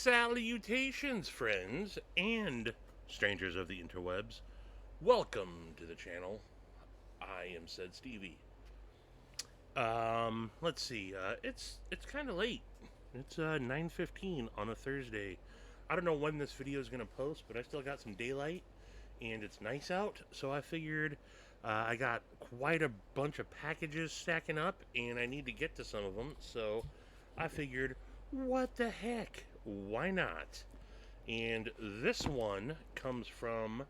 Salutations, friends and strangers of the interwebs. Welcome to the channel. I am Said Stevie. Let's see. It's kind of late. It's 9:15 on a Thursday. I don't know when this video is gonna post, but I still got some daylight, and it's nice out. So I figured I got quite a bunch of packages stacking up, and I need to get to some of them. So I figured, what the heck? Why not? And this one comes from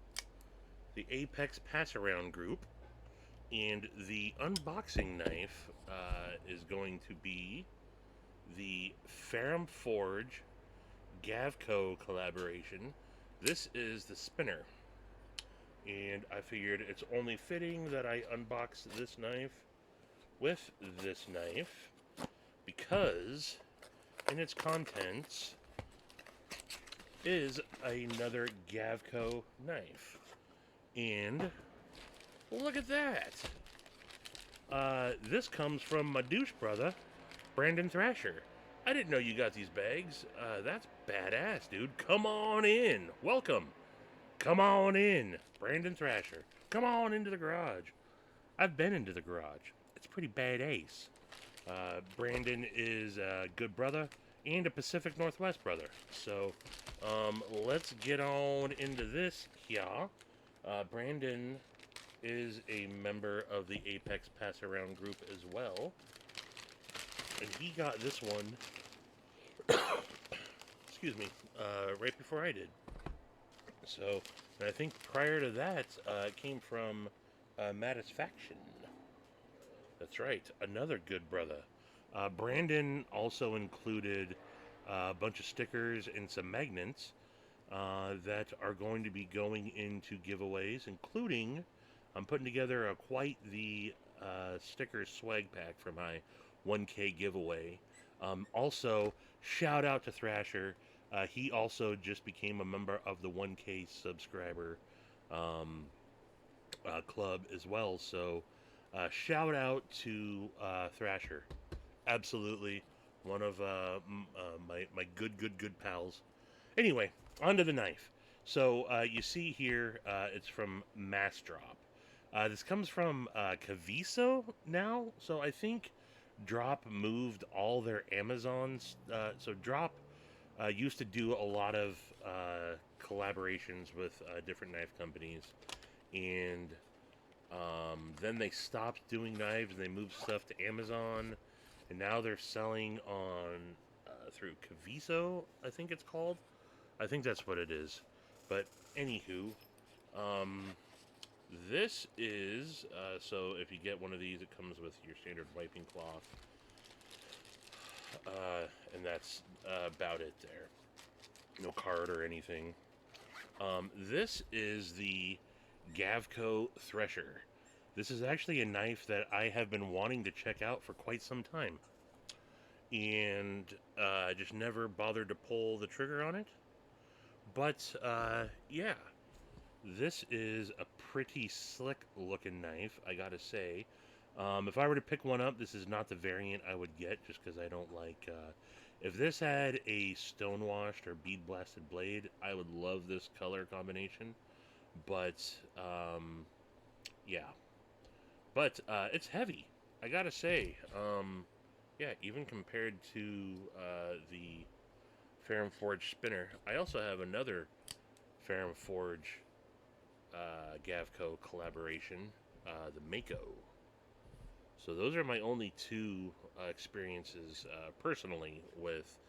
the Apex Pass Around group. And the unboxing knife is going to be the Ferrum Forge Gavko collaboration. This is the spinner. And I figured it's only fitting that I unbox this knife with this knife because in its contents is another Gavko knife. And look at that. This comes from my douche brother, Brandon Thrasher. I didn't know you got these bags. That's badass, dude. Come on in. Welcome. Come on in, Brandon Thrasher. Come on into the garage. I've been into the garage. It's pretty badass. Brandon is a good brother and a Pacific Northwest brother. So, let's get on into this here. Brandon is a member of the Apex Pass Around group as well. And he got this one, excuse me, right before I did. So, and I think prior to that, it came from Matisfaction. That's right, another good brother. Brandon also included a bunch of stickers and some magnets that are going to be going into giveaways, including I'm putting together quite the sticker swag pack for my 1K giveaway. Also, shout out to Thrasher. He also just became a member of the 1K subscriber club as well. So, shout out to Thrasher. Absolutely, one of my good pals. Anyway, onto the knife. So you see here, it's from Mass Drop. This comes from Kaviso now. So I think Drop moved all their Amazons. So Drop used to do a lot of collaborations with different knife companies, and then they stopped doing knives and they moved stuff to Amazon, and now they're selling on through Kaviso, I think it's called. I think that's what it is. But anywho, this is so if you get one of these, it comes with your standard wiping cloth, and that's about it there. No card or anything. This is the Gavko Thresher. This is actually a knife that I have been wanting to check out for quite some time, and I just never bothered to pull the trigger on it. But yeah, this is a pretty slick looking knife, I gotta say. If I were to pick one up, this is not the variant I would get, just because I don't like if this had a stonewashed or bead blasted blade, I would love this color combination. But yeah, but it's heavy, I gotta say. Yeah, even compared to the Ferrum Forge spinner. I also have another Ferrum Forge Gavko collaboration, the Mako. So those are my only two experiences personally with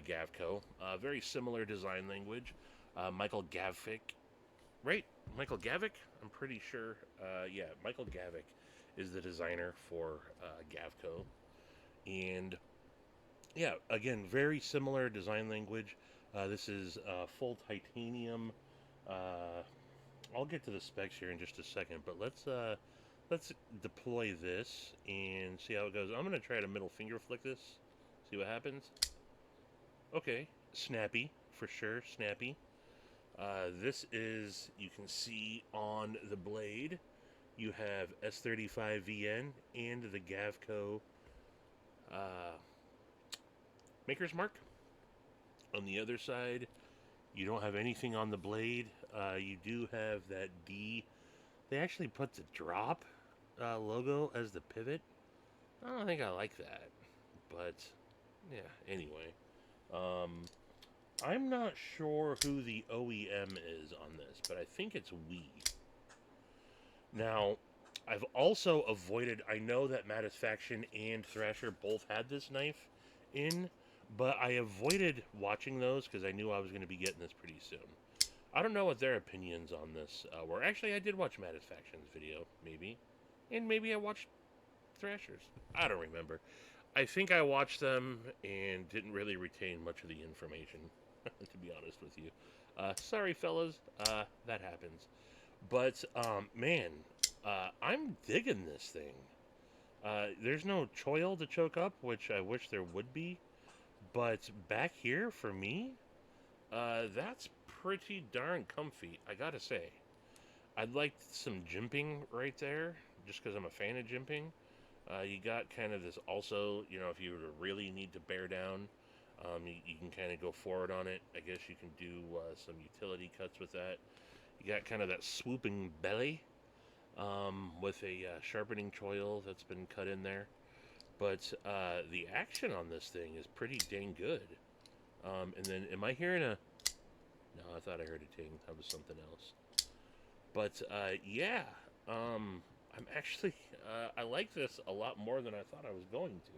Gavko. Very similar design language. Michael Gavik, right? Michael Gavik? I'm pretty sure. Yeah, Michael Gavik is the designer for Gavko. And yeah, again, very similar design language. This is full titanium. I'll get to the specs here in just a second, but let's deploy this and see how it goes. I'm gonna try to middle finger flick this, see what happens. Okay, snappy for sure, snappy. This is, you can see on the blade, you have S35VN and the Gavko Maker's Mark. On the other side, you don't have anything on the blade. You do have that D. They actually put the drop logo as the pivot. I don't think I like that, but yeah. Anyway, um, I'm not sure who the OEM is on this, but I think it's We. Now, I've also avoided. I know that Satisfaction and Thrasher both had this knife in, but I avoided watching those because I knew I was going to be getting this pretty soon. I don't know what their opinions on this were. Actually, I did watch Satisfaction's video, maybe, and maybe I watched Thrasher's. I don't remember. I think I watched them and didn't really retain much of the information, to be honest with you. Sorry, fellas, that happens. But man, I'm digging this thing. There's no choil to choke up, which I wish there would be. But back here, for me, that's pretty darn comfy, I gotta say. I'd like some jimping right there, just because I'm a fan of jimping. You got kind of this also, if you were to really need to bear down, you can kind of go forward on it. I guess you can do some utility cuts with that. You got kind of that swooping belly with a sharpening choil that's been cut in there. But the action on this thing is pretty dang good. And then, am I hearing a... No, I thought I heard a ting. That was something else. But yeah, I'm actually... I like this a lot more than I thought I was going to.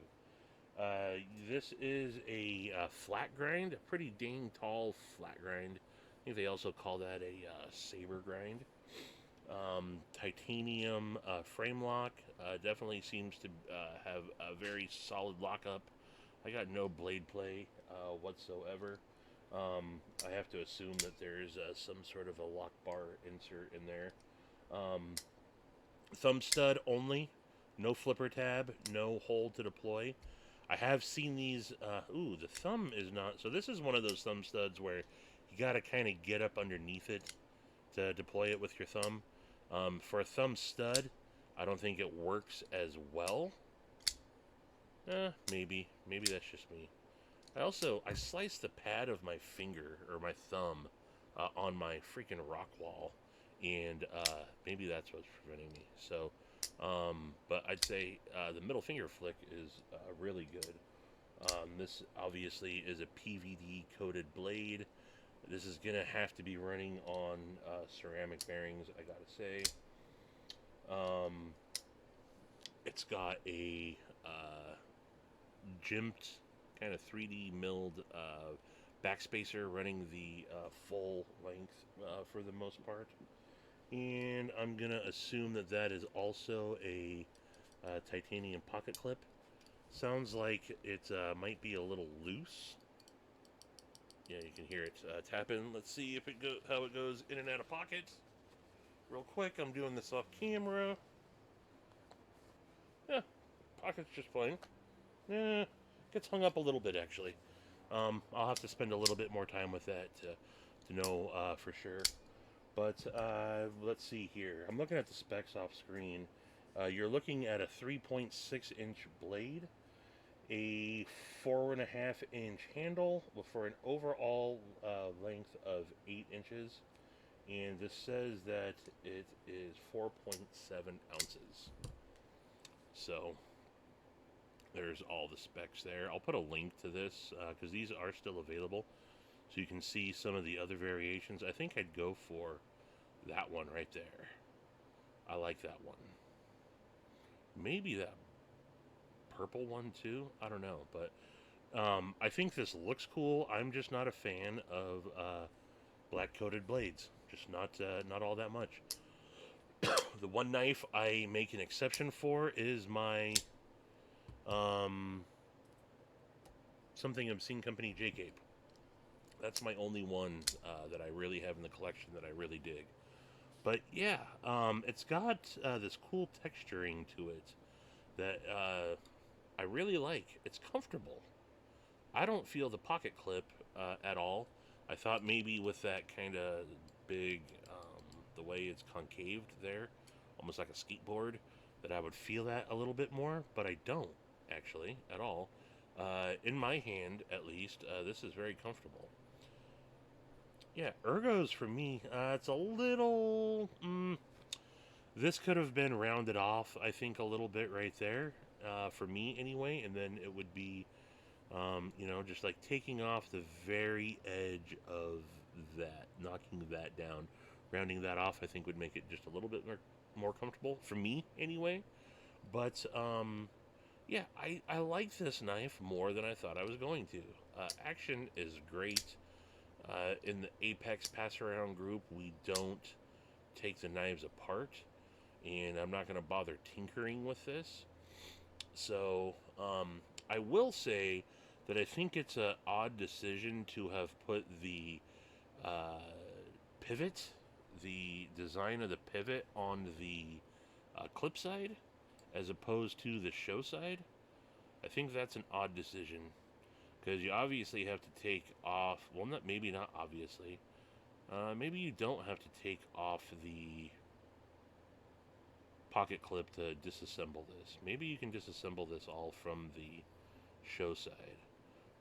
This is a flat grind, a pretty dang tall flat grind. I think they also call that a saber grind. Titanium frame lock definitely seems to have a very solid lockup. I got no blade play whatsoever. I have to assume that there's some sort of a lock bar insert in there. Thumb stud only, no flipper tab, no hole to deploy. I have seen these. Ooh, the thumb is not. So this is one of those thumb studs where you got to kind of get up underneath it to deploy it with your thumb. For a thumb stud, I don't think it works as well. Maybe that's just me. I sliced the pad of my finger or my thumb on my freaking rock wall, and maybe that's what's preventing me. So, but I'd say the middle finger flick is really good. This obviously is a PVD coated blade. This is gonna have to be running on ceramic bearings, I gotta say. It's got a jimped kind of 3D milled backspacer running the full length for the most part. And I'm gonna assume that that is also a titanium pocket clip. Sounds like it might be a little loose. Yeah, you can hear it tapping. Let's see if how it goes in and out of pockets. Real quick, I'm doing this off camera. Yeah, pocket's just fine. Yeah, gets hung up a little bit actually. I'll have to spend a little bit more time with that to know for sure. But let's see here. I'm looking at the specs off screen. You're looking at a 3.6 inch blade, a 4.5 inch handle for an overall length of 8 inches. And this says that it is 4.7 ounces. So there's all the specs there. I'll put a link to this because these are still available. So you can see some of the other variations. I think I'd go for that one right there. I like that one. Maybe that purple one too. I don't know. But I think this looks cool. I'm just not a fan of black coated blades. Just not all that much. The one knife I make an exception for is my something obscene company J-Cape. That's my only one that I really have in the collection that I really dig. But yeah, it's got this cool texturing to it that I really like. It's comfortable. I don't feel the pocket clip at all. I thought maybe with that kind of big, the way it's concaved there, almost like a skateboard, that I would feel that a little bit more, but I don't actually at all. In my hand, at least, this is very comfortable. Yeah, ergos for me, it's a little. This could have been rounded off, I think, a little bit right there, for me anyway, and then it would be, just like taking off the very edge of that, knocking that down, rounding that off, I think would make it just a little bit more comfortable for me anyway. But yeah, I like this knife more than I thought I was going to. Action is great. In the Apex Pass Around group, we don't take the knives apart, and I'm not going to bother tinkering with this. So, I will say that I think it's an odd decision to have put the uh, pivot, the design of the pivot on the clip side as opposed to the show side. I think that's an odd decision because you obviously have to take off. Well, not obviously. Maybe you don't have to take off the pocket clip to disassemble this. Maybe you can disassemble this all from the show side.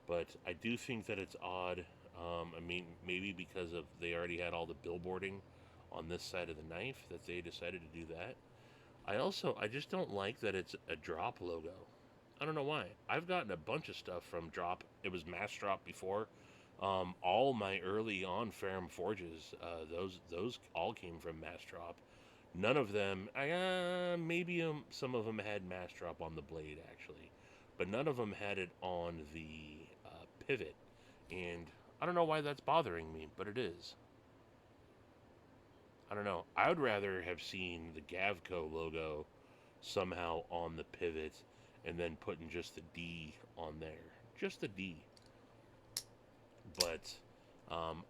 But I do think that it's odd. I mean, maybe because of they already had all the billboarding on this side of the knife that they decided to do that. I just don't like that it's a Drop logo. I don't know why. I've gotten a bunch of stuff from Drop. It was Mass Drop before. All my early on Ferrum Forges, those all came from Mass Drop. None of them, maybe some of them had Mass Drop on the blade actually, but none of them had it on the pivot. And I don't know why that's bothering me, but it is. I don't know. I would rather have seen the Gavko logo somehow on the pivot and then putting just the D on there. Just the D. But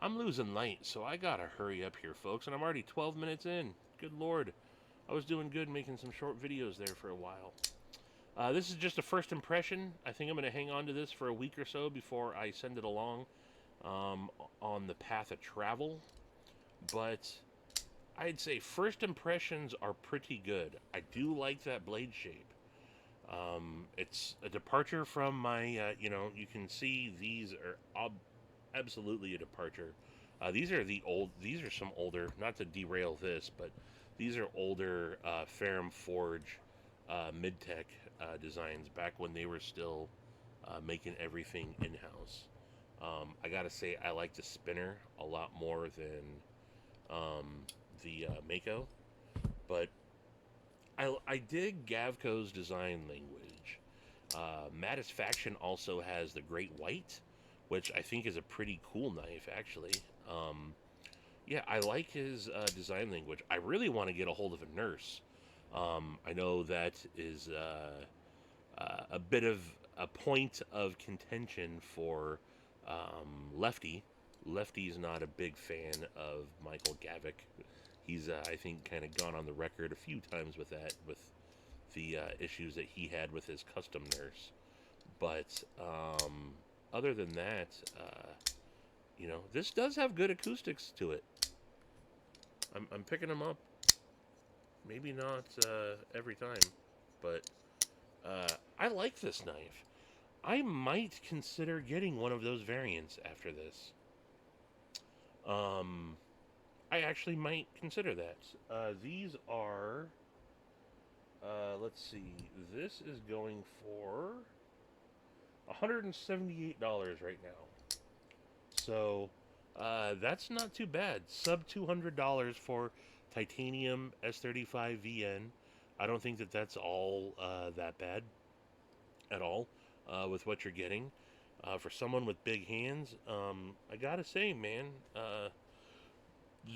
I'm losing light, so I gotta hurry up here, folks. And I'm already 12 minutes in. Good Lord. I was doing good making some short videos there for a while. This is just a first impression. I think I'm going to hang on to this for a week or so before I send it along on the path of travel. But I'd say first impressions are pretty good. I do like that blade shape. It's a departure from my, you can see these are absolutely a departure. These are some older, not to derail this, but these are older Ferrum Forge mid-tech designs back when they were still making everything in-house. I gotta say, I like the spinner a lot more than the Mako, but I dig Gavko's design language. Matisfaction also has the Great White, which I think is a pretty cool knife, actually. Yeah, I like his design language. I really want to get a hold of a nurse. I know that is a bit of a point of contention for Lefty. Lefty's not a big fan of Michael Gavik. He's, I think, kind of gone on the record a few times with that, with the issues that he had with his custom nurse. But other than that, this does have good acoustics to it. I'm picking them up. Maybe not every time, but I like this knife. I might consider getting one of those variants after this. I actually might consider that. These are, let's see, this is going for $178 right now. So, that's not too bad. Sub $200 for titanium S35 VN. I don't think that that's all that bad at all with what you're getting. For someone with big hands, I gotta say, man,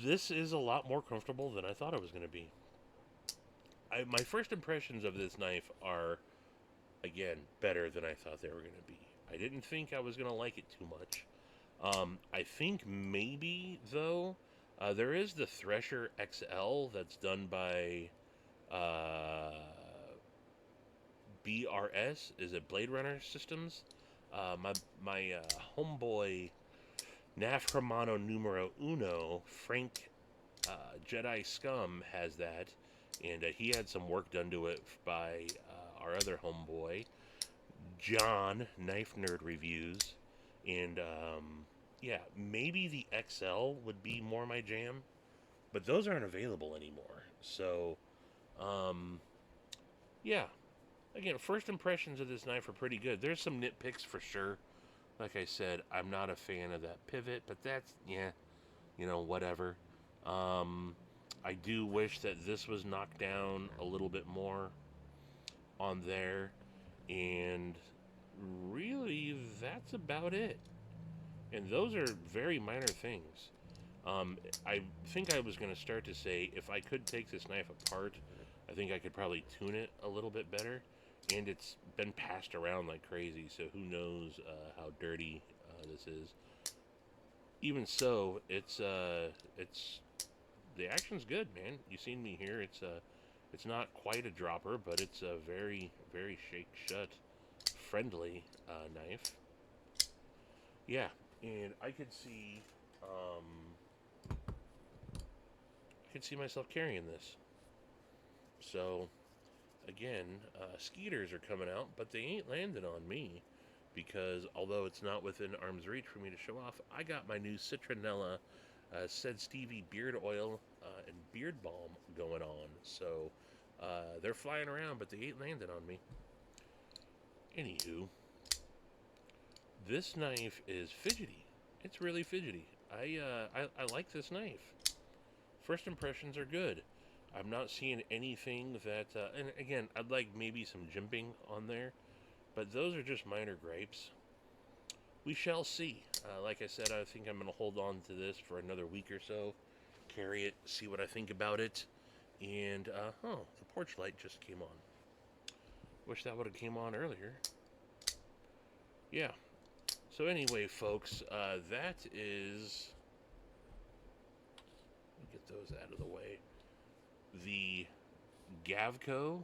this is a lot more comfortable than I thought it was going to be. My first impressions of this knife are, again, better than I thought they were going to be. I didn't think I was going to like it too much. I think maybe, though, there is the Thresher XL that's done by BRS. Is it Blade Runner Systems? My homeboy Naf Hermano Numero Uno, Frank Jedi Scum, has that, and he had some work done to it by our other homeboy, John Knife Nerd Reviews, and yeah, maybe the XL would be more my jam, but those aren't available anymore. So, um, yeah. Again, first impressions of this knife are pretty good. There's some nitpicks for sure. Like I said, I'm not a fan of that pivot, but that's, yeah, whatever. Um, I do wish that this was knocked down a little bit more on there, and really, that's about it. And those are very minor things. I think I was going to start to say if I could take this knife apart, I think I could probably tune it a little bit better. And it's been passed around like crazy, so who knows how dirty this is. Even so, it's the action's good, man. You seen me here. It's not quite a dropper, but it's a very, very shake shut, friendly knife. Yeah, and I could see myself carrying this. So, again, skeeters are coming out, but they ain't landed on me because although it's not within arm's reach for me to show off, I got my new Citronella Said Stevie beard oil and beard balm going on. So they're flying around, but they ain't landed on me. Anywho, this knife is fidgety. It's really fidgety. I like this knife. First impressions are good. I'm not seeing anything that, and again, I'd like maybe some jimping on there, but those are just minor gripes. We shall see. Like I said, I think I'm going to hold on to this for another week or so, carry it, see what I think about it, and, oh, the porch light just came on. Wish that would have came on earlier. Yeah. So anyway, folks, that is, let me get those out of the way. The Gavko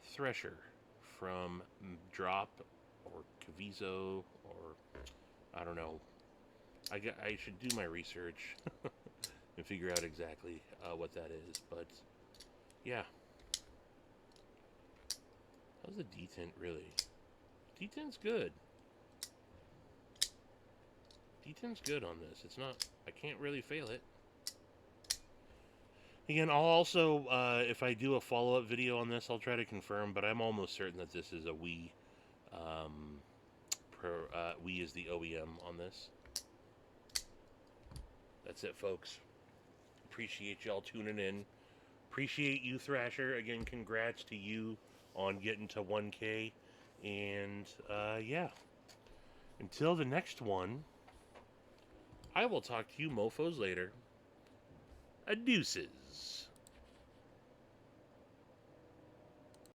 Thresher from Drop or Cavizo, or I don't know. I should do my research and figure out exactly what that is. But yeah, how's the detent really? Detent's good. Detent's good on this. It's not. I can't really fail it. Again, I'll also, if I do a follow-up video on this, I'll try to confirm, but I'm almost certain that this is a WE. WE is the OEM on this. That's it, folks. Appreciate y'all tuning in. Appreciate you, Thrasher. Again, congrats to you on getting to 1K. And, yeah. Until the next one, I will talk to you mofos later. Deuces.